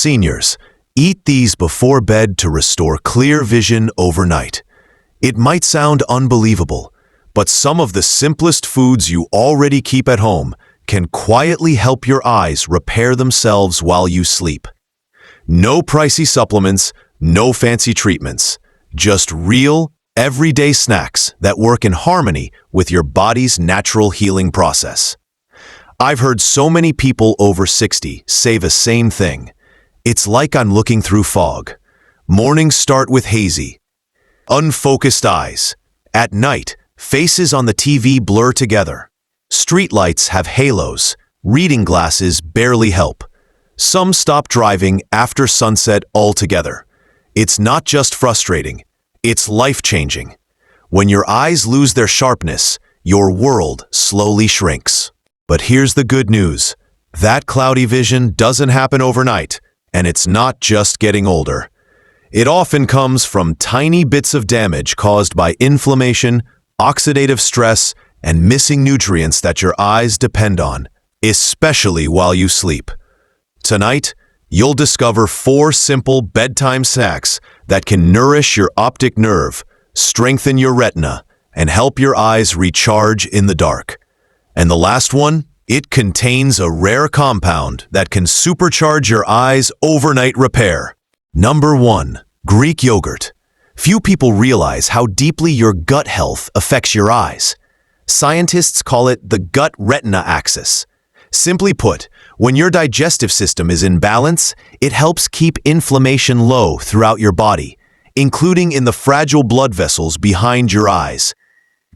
Seniors, eat these before bed to restore clear vision overnight. It might sound unbelievable, but some of the simplest foods you already keep at home can quietly help your eyes repair themselves while you sleep. No pricey supplements, no fancy treatments, just real, everyday snacks that work in harmony with your body's natural healing process. I've heard so many people over 60 say the same thing. It's like I'm looking through fog. Mornings start with hazy, unfocused eyes. At night, faces on the TV blur together. Streetlights have halos. Reading glasses barely help. Some stop driving after sunset altogether. It's not just frustrating, it's life-changing. When your eyes lose their sharpness, your world slowly shrinks. But here's the good news. That cloudy vision doesn't happen overnight, and it's not just getting older. It often comes from tiny bits of damage caused by inflammation, oxidative stress, and missing nutrients that your eyes depend on, especially while you sleep. Tonight, you'll discover 4 simple bedtime snacks that can nourish your optic nerve, strengthen your retina, and help your eyes recharge in the dark. And the last one, it contains a rare compound that can supercharge your eyes' overnight repair. Number 1. Greek yogurt. Few people realize how deeply your gut health affects your eyes. Scientists call it the gut-retina axis. Simply put, when your digestive system is in balance, it helps keep inflammation low throughout your body, including in the fragile blood vessels behind your eyes.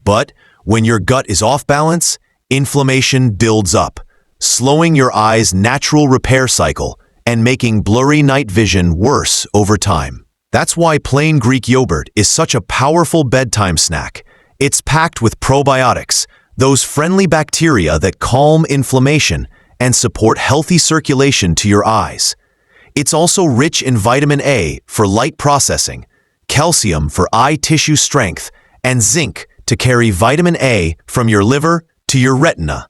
But when your gut is off balance, inflammation builds up, slowing your eye's natural repair cycle and making blurry night vision worse over time. That's why plain Greek yogurt is such a powerful bedtime snack. It's packed with probiotics, those friendly bacteria that calm inflammation and support healthy circulation to your eyes. It's also rich in vitamin A for light processing, calcium for eye tissue strength, and zinc to carry vitamin A from your liver to your retina.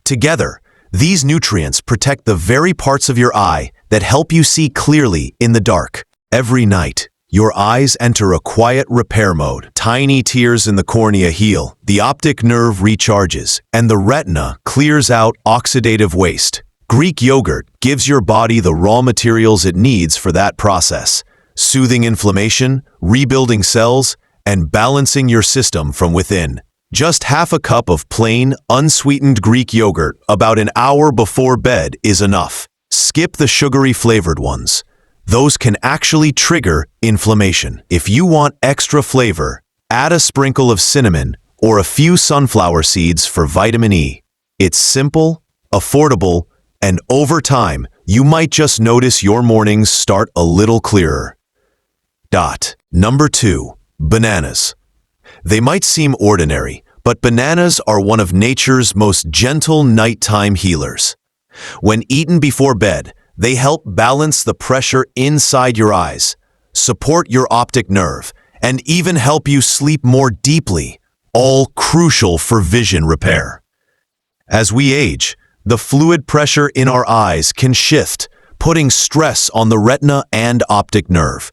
Together, these nutrients protect the very parts of your eye that help you see clearly in the dark. Every night, your eyes enter a quiet repair mode. Tiny tears in the cornea heal, the optic nerve recharges, and the retina clears out oxidative waste. Greek yogurt gives your body the raw materials it needs for that process, soothing inflammation, rebuilding cells, and balancing your system from within. Just half a cup of plain, unsweetened Greek yogurt about an hour before bed is enough. Skip the sugary flavored ones. Those can actually trigger inflammation. If you want extra flavor, add a sprinkle of cinnamon or a few sunflower seeds for vitamin E. It's simple, affordable, and over time, you might just notice your mornings start a little clearer. Number 2. Bananas. They might seem ordinary, but bananas are one of nature's most gentle nighttime healers. When eaten before bed, they help balance the pressure inside your eyes, support your optic nerve, and even help you sleep more deeply, all crucial for vision repair. As we age, the fluid pressure in our eyes can shift, putting stress on the retina and optic nerve.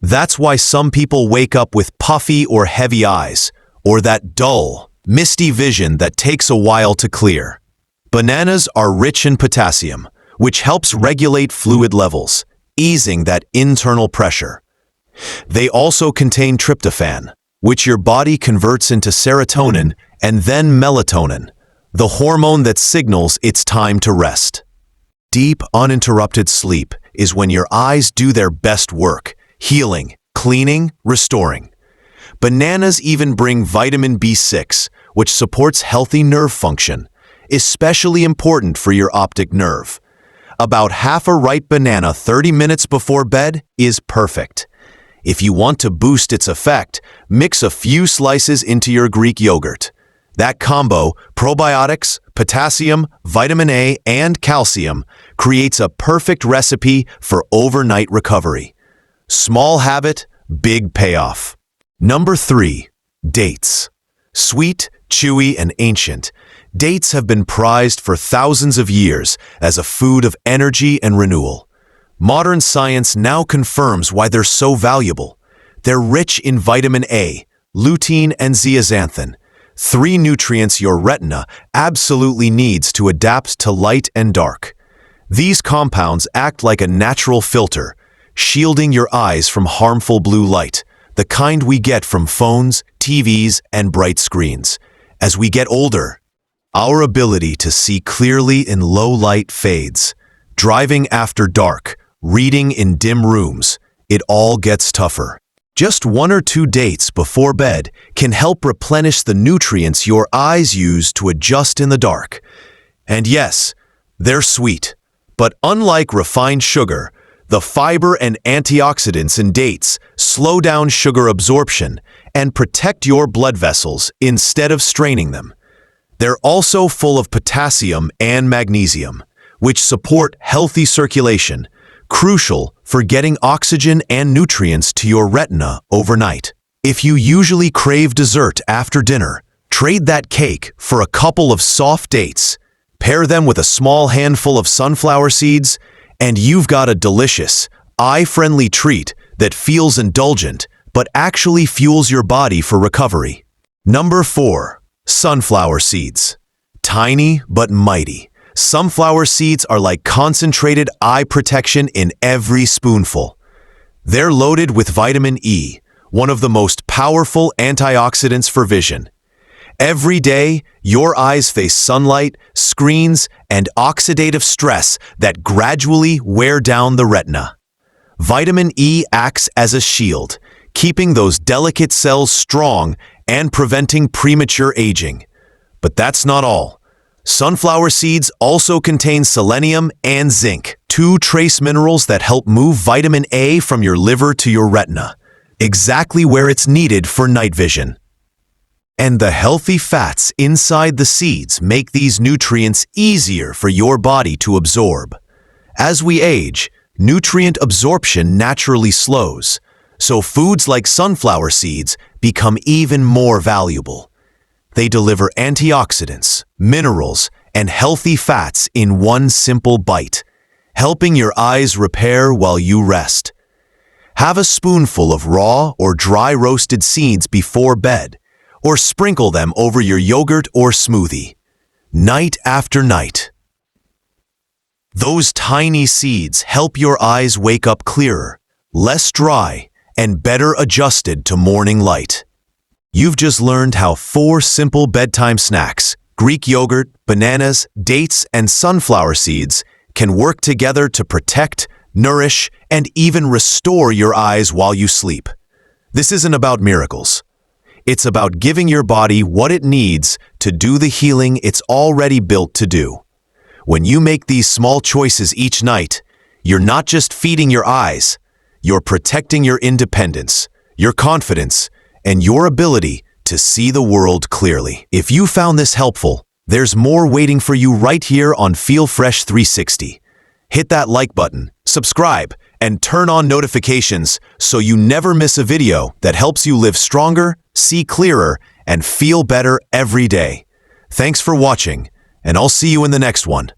That's why some people wake up with puffy or heavy eyes, or that dull, misty vision that takes a while to clear. Bananas are rich in potassium, which helps regulate fluid levels, easing that internal pressure. They also contain tryptophan, which your body converts into serotonin and then melatonin, the hormone that signals it's time to rest. Deep, uninterrupted sleep is when your eyes do their best work, healing, cleaning, restoring. Bananas even bring vitamin B6, which supports healthy nerve function, especially important for your optic nerve. About half a ripe banana 30 minutes before bed is perfect. If you want to boost its effect, mix a few slices into your Greek yogurt. That combo, probiotics, potassium, vitamin A, and calcium, creates a perfect recipe for overnight recovery. Small habit, big payoff. Number 3. Dates. Sweet, chewy, and ancient, dates have been prized for thousands of years as a food of energy and renewal. Modern science now confirms why they're so valuable. They're rich in vitamin A, lutein, and zeaxanthin, three nutrients your retina absolutely needs to adapt to light and dark. These compounds act like a natural filter, shielding your eyes from harmful blue light, the kind we get from phones, TVs, and bright screens. As we get older, our ability to see clearly in low light fades. Driving after dark, reading in dim rooms, it all gets tougher. Just 1 or 2 dates before bed can help replenish the nutrients your eyes use to adjust in the dark. And yes, they're sweet. But unlike refined sugar, the fiber and antioxidants in dates slow down sugar absorption and protect your blood vessels instead of straining them. They're also full of potassium and magnesium, which support healthy circulation, crucial for getting oxygen and nutrients to your retina overnight. If you usually crave dessert after dinner, trade that cake for a couple of soft dates. Pair them with a small handful of sunflower seeds, and you've got a delicious, eye-friendly treat that feels indulgent but actually fuels your body for recovery. Number 4. Sunflower seeds. Tiny but mighty. Sunflower seeds are like concentrated eye protection in every spoonful. They're loaded with vitamin E, one of the most powerful antioxidants for vision. Every day, your eyes face sunlight, screens, and oxidative stress that gradually wear down the retina. Vitamin E acts as a shield, keeping those delicate cells strong and preventing premature aging. But that's not all. Sunflower seeds also contain selenium and zinc, 2 trace minerals that help move vitamin A from your liver to your retina, exactly where it's needed for night vision. And the healthy fats inside the seeds make these nutrients easier for your body to absorb. As we age, nutrient absorption naturally slows, so foods like sunflower seeds become even more valuable. They deliver antioxidants, minerals, and healthy fats in one simple bite, helping your eyes repair while you rest. Have a spoonful of raw or dry roasted seeds before bed, or sprinkle them over your yogurt or smoothie, night after night. Those tiny seeds help your eyes wake up clearer, less dry, and better adjusted to morning light. You've just learned how 4 simple bedtime snacks, Greek yogurt, bananas, dates, and sunflower seeds, can work together to protect, nourish, and even restore your eyes while you sleep. This isn't about miracles. It's about giving your body what it needs to do the healing it's already built to do. When you make these small choices each night, you're not just feeding your eyes, you're protecting your independence, your confidence, and your ability to see the world clearly. If you found this helpful, there's more waiting for you right here on Feel Fresh 360. Hit that like button, subscribe, and turn on notifications so you never miss a video that helps you live stronger, see clearer, and feel better every day. Thanks for watching, and I'll see you in the next one.